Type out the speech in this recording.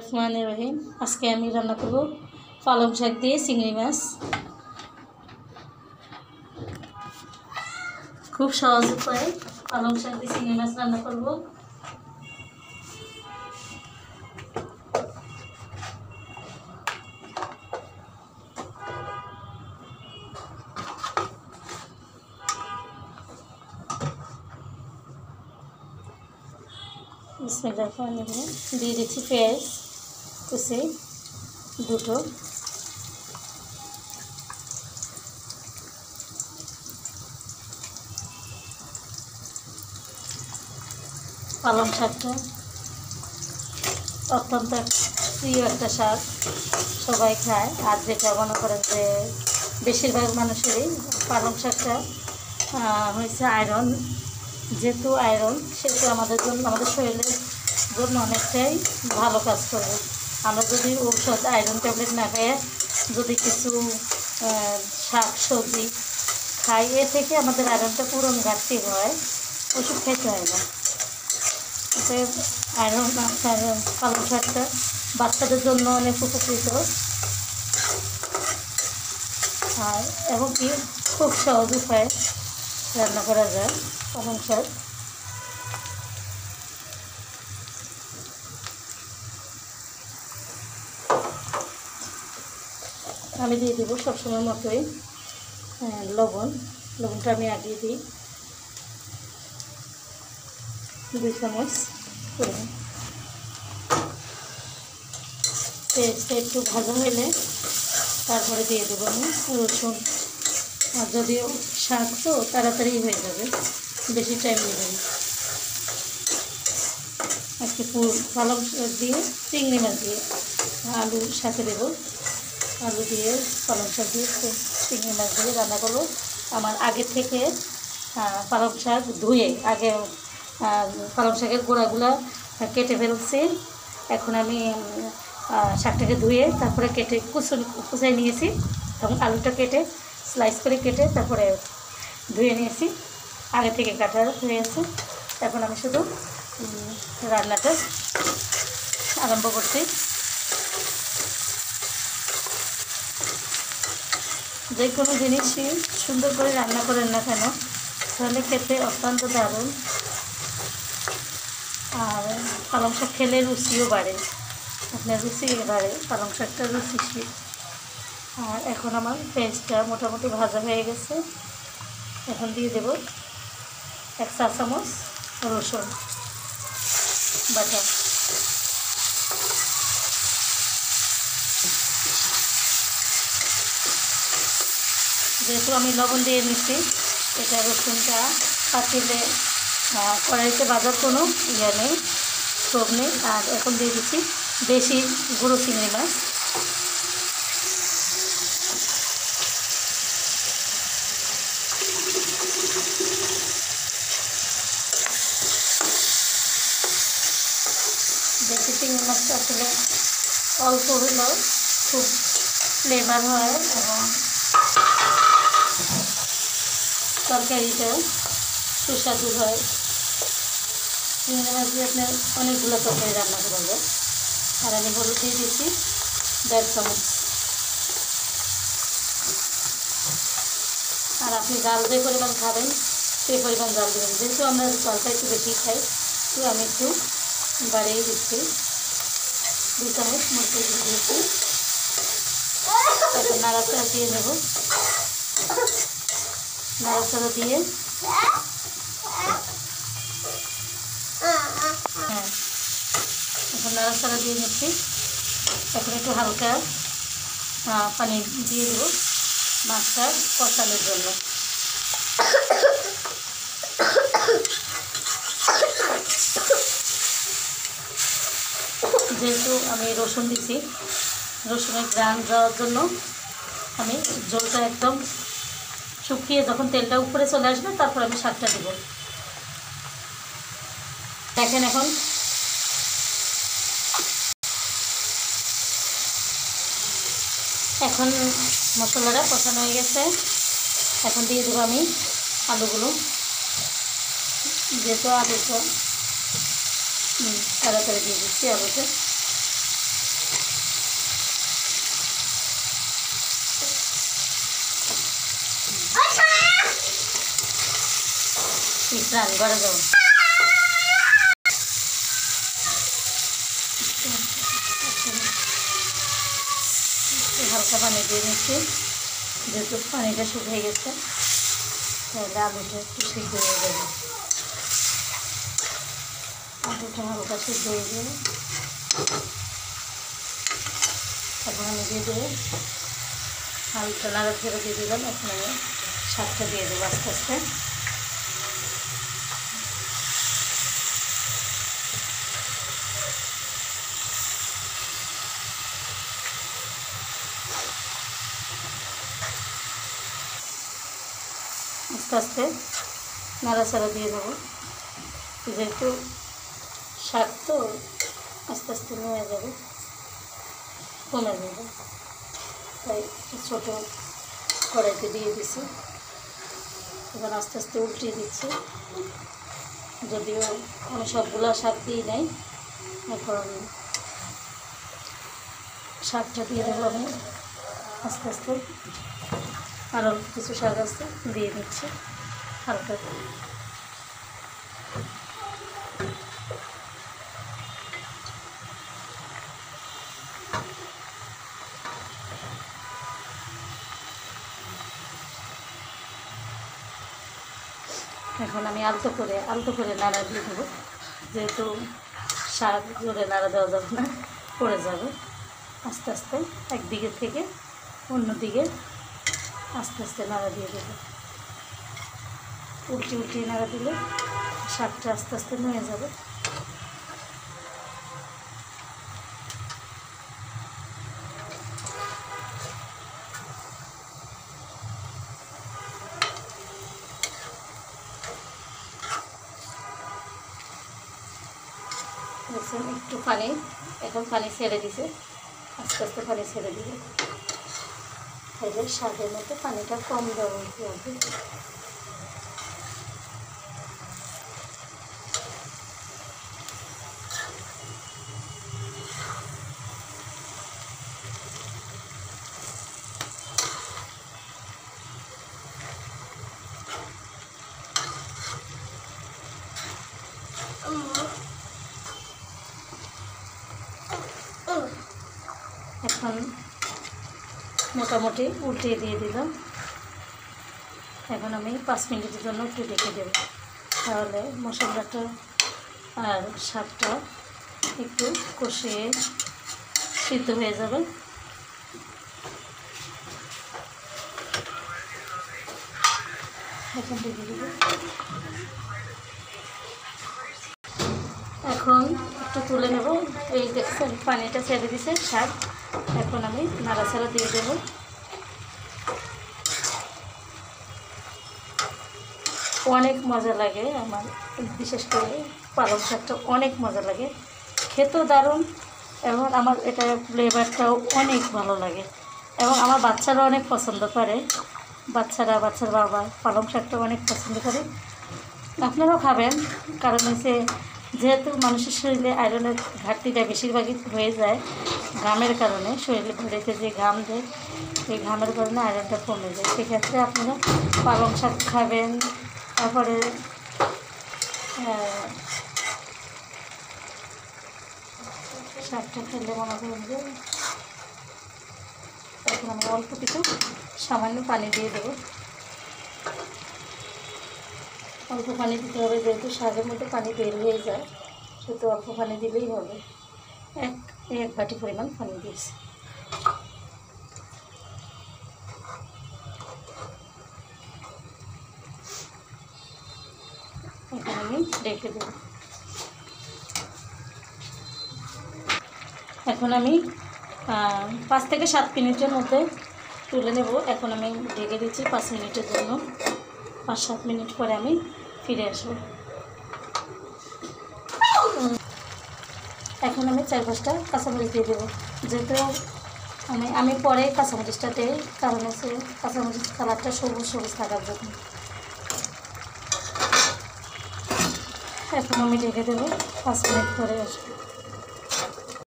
রহমানির রহিম। আজকে আমি রান্না করব পালং শাক দিয়ে চিংড়ি মাছ। খুব সহজ উপায়ে পালং শাক দিয়ে চিংড়ি মাছ রান্না করব। দিয়ে দিচ্ছি পেঁয়াজ কুচি দুটো, পালং শাকটা অত্যন্ত প্রিয় একটা শাক, সবাই খায়। আর যেটা মনে করেন যে বেশিরভাগ মানুষেরই পালং শাকটা হয়েছে আয়রন, যেহেতু আয়রন সেহেতু আমাদের জন্য, আমাদের শরীরের জন্য অনেকটাই ভালো কাজ করবে। আমরা যদি ঔষধ আয়রন ট্যাবলেট না খাই, যদি কিছু শাক সবজি খাই, এ থেকে আমাদের আয়রনটা পূরণ ঘাটতি হয়, ওষুধ খাইতে হয় না। আয়রন পালং শাকটা বাচ্চাদের জন্য অনেক উপকৃত, আর এবং কি খুব সহজ উপায়ে রান্না করা যায় পালং শাক। আমি দিয়ে দেবো সবসময় মতোই লবণটা আমি আগে দিই 2 চামচ করে। পেঁয়াজটা একটু ভাজা হলে তারপরে দিয়ে দেবো আমি রসুন। আর যদিও শাক তো তাড়াতাড়ি হয়ে যাবে, বেশি টাইম নেবে না। আজকে পালং শাক দিয়ে চিংড়ি মাছ দিয়ে আলুর সাথে দেবো, আলু দিয়ে পালং শাক দিয়ে চিংড়ি মাছ দিয়ে রান্না করবো। আমার আগে থেকে পালং শাক ধুয়ে আগে পালং শাকের গোড়াগুলো কেটে ফেলছি। এখন আমি শাকটাকে ধুয়ে তারপরে কেটে কুচাই নিয়েছি, এবং আলুটা কেটে স্লাইস করে কেটে তারপরে ধুয়ে নিয়েছি, আগে থেকে কাটা হয়েছে। এখন আমি শুধু রান্নাটা আরম্ভ করছি। যে কোনো জিনিসই সুন্দর করে রান্না করেন না কেন, তাহলে খেতে অত্যন্ত দারুণ, আর পালং শাক খেলে রুচিও বাড়ে, আপনার রুচি বাড়ে, পালং শাকটা রুচিশীল। আর এখন আমার পেঁয়াজটা মোটামুটি ভাজা হয়ে গেছে। এখন দিয়ে দেব 1 চা চামচ রসুন বাটা। যেহেতু আমি লবণ দিয়ে নিচ্ছি, এটা রসুনটা পাতিলে কড়াইতে বাজার কোনো ইয়ে নেই, স্টোভ নেই। আর এখন দিয়ে দিচ্ছি দেশি গুঁড়ো চিংড়ি মাছ। দেশি চিংড়ি মাছটা আসলে অল্প হলেও খুব ফ্লেভার হয় এবং তরকারিটা সুস্বাদু হয়। চিংড়ি মাছ দিয়ে আপনার অনেকগুলো তরকারি রান্না করা যায়। আর আমি হলুদ দিয়ে দিচ্ছি 1.5 চামচ। আর আপনি জাল যে পরিমাণ খাবেন সেই পরিমাণ জাল দেবেন। যেহেতু আমরা জালটা একটু বেশি খাই, তো আমি একটু বাড়িয়ে দিচ্ছি, 2 চামচ মরিচ দিয়েছি। তারপর নাড়াচাড়া দিয়ে নেব, নাড়াচাড়া দিয়ে এখন নাড়াচাড়া দিয়ে নিচ্ছি। এখন একটু হালকা পানি দিয়ে দেবো মাছটা কষানোর জন্য। যেহেতু আমি রসুন দিচ্ছি, রসুনের ঘ্রাণ যাওয়ার জন্য আমি ঝোলটা একদম শুকিয়ে যখন তেলটা উপরে চলে আসবে তারপর আমি শাকটা দেব। দেখেন এখন মশলাটা কষানো হয়ে গেছে। এখন দিয়ে দেবো আমি আলুগুলো, যেহেতু আলুটা তাড়াতাড়ি দিয়ে দিচ্ছি আলুটা। প্রাণ ঘরে যাবো। হালকা পানি দিয়ে নিচ্ছি, যেহেতু পানিটা শুকিয়ে গেছে তাহলে আলুটা একটু সিদ্ধ হয়ে যাবে। আলুটা হালকা সিদ্ধ হয়ে যাবে। এখন আমি দিয়ে দেবো হালকা নাড়াচাড়া দিয়ে দিলাম। এখন আমি শাকটা দিয়ে দেবো আস্তে আস্তে। আস্তে আস্তে নাড়াচাড়া দিয়ে দেবো, যেহেতু শাক তো আস্তে আস্তে নেমে যাবে, কমে যাবে, তাই ছোটো কড়াইতে দিয়ে দিচ্ছি। এবার আস্তে আস্তে উল্টিয়ে দিচ্ছি, যদিও আমি সবগুলো শাক দিই নাই। এখন শাকটা দিয়ে দেবো আমি আস্তে আস্তে। আরও কিছু শাক আছে দিয়ে দিচ্ছি হালকা। এখন আমি আলতো করে নাড়া দিয়ে দেবো, যেহেতু শাক জোরে নাড়া দেওয়া যাবে না, পড়ে যাবে। আস্তে আস্তে একদিকে থেকে অন্য দিকে আস্তে আস্তে নাড়া দিয়ে দেবো। উল্টিয়ে নাড়া দিলে শাকটা আস্তে আস্তে নুয়ে যাবে। দেখছেন একটু পানি, এখন পানি ছেড়ে দিছে, আস্তে আস্তে পানি ছেড়ে দিবে। তাহলে শাকের মধ্যে পানিটা কম দেওয়া হবে। এখন মোটামুটি উল্টিয়ে দিয়ে দিলাম। এখন আমি 5 মিনিটের জন্য একটু রেখে দেব, তাহলে মশলাটা আর শাকটা একটু কষিয়ে সিদ্ধ হয়ে যাবে। এখন ঢেকে দেব। এখন একটু তুলে নেব। এই দেখছেন পানিটা ছেড়ে দিছে শাক। এখন আমি নাড়াচাড়া দিয়ে দেবো। অনেক মজা লাগে আমার, বিশেষ করে পালং শাকটা অনেক মজা লাগে, খেতেও দারুণ, এবং আমার এটা ফ্লেভারটাও অনেক ভালো লাগে, এবং আমার বাচ্চারা অনেক পছন্দ করে। বাচ্চার বাবা পালং শাকটা অনেক পছন্দ করে। আপনারাও খাবেন, কারণ হচ্ছে যেহেতু মানুষের শরীরে আয়রনের ঘাটতিটা বেশিরভাগই হয়ে যায় ঘামের কারণে, শরীরে ভরেতে যে ঘাম দেয় সেই ঘামের কারণে আয়রনটা কমে যায়। সেক্ষেত্রে আপনারা পালং শাক খাবেন। তারপরে শাকটা খেলে মনে করেন যে, এখন আমরা অল্প কিছু সামান্য পানি দিয়ে দেবো। অল্প পানি দিতে হবে, যেহেতু শাকের মধ্যে পানি বের হয়ে যায়, সেহেতু অল্প পানি দিলেই হবে। এক বাটি পরিমাণ পানি দিয়েছি। এখন আমি রেখে দেব। এখন আমি 5 থেকে 7 মিনিটের মধ্যে তুলে নেব। এখন আমি ঢেকে দিচ্ছি 5 মিনিটের জন্য। 5-7 মিনিট পরে আমি ফিরে আসবো। এখন আমি 4-5টা কাঁচামরিচ দিয়ে দেবো, যেহেতু আমি পরে কাঁচামরিচটা দিই, কারণ হচ্ছে কাঁচামরিচ কালারটা সবুজ সবুজ থাকার জন্য। এখন আমি ঢেকে দেবো, 5 মিনিট পরে আসবো।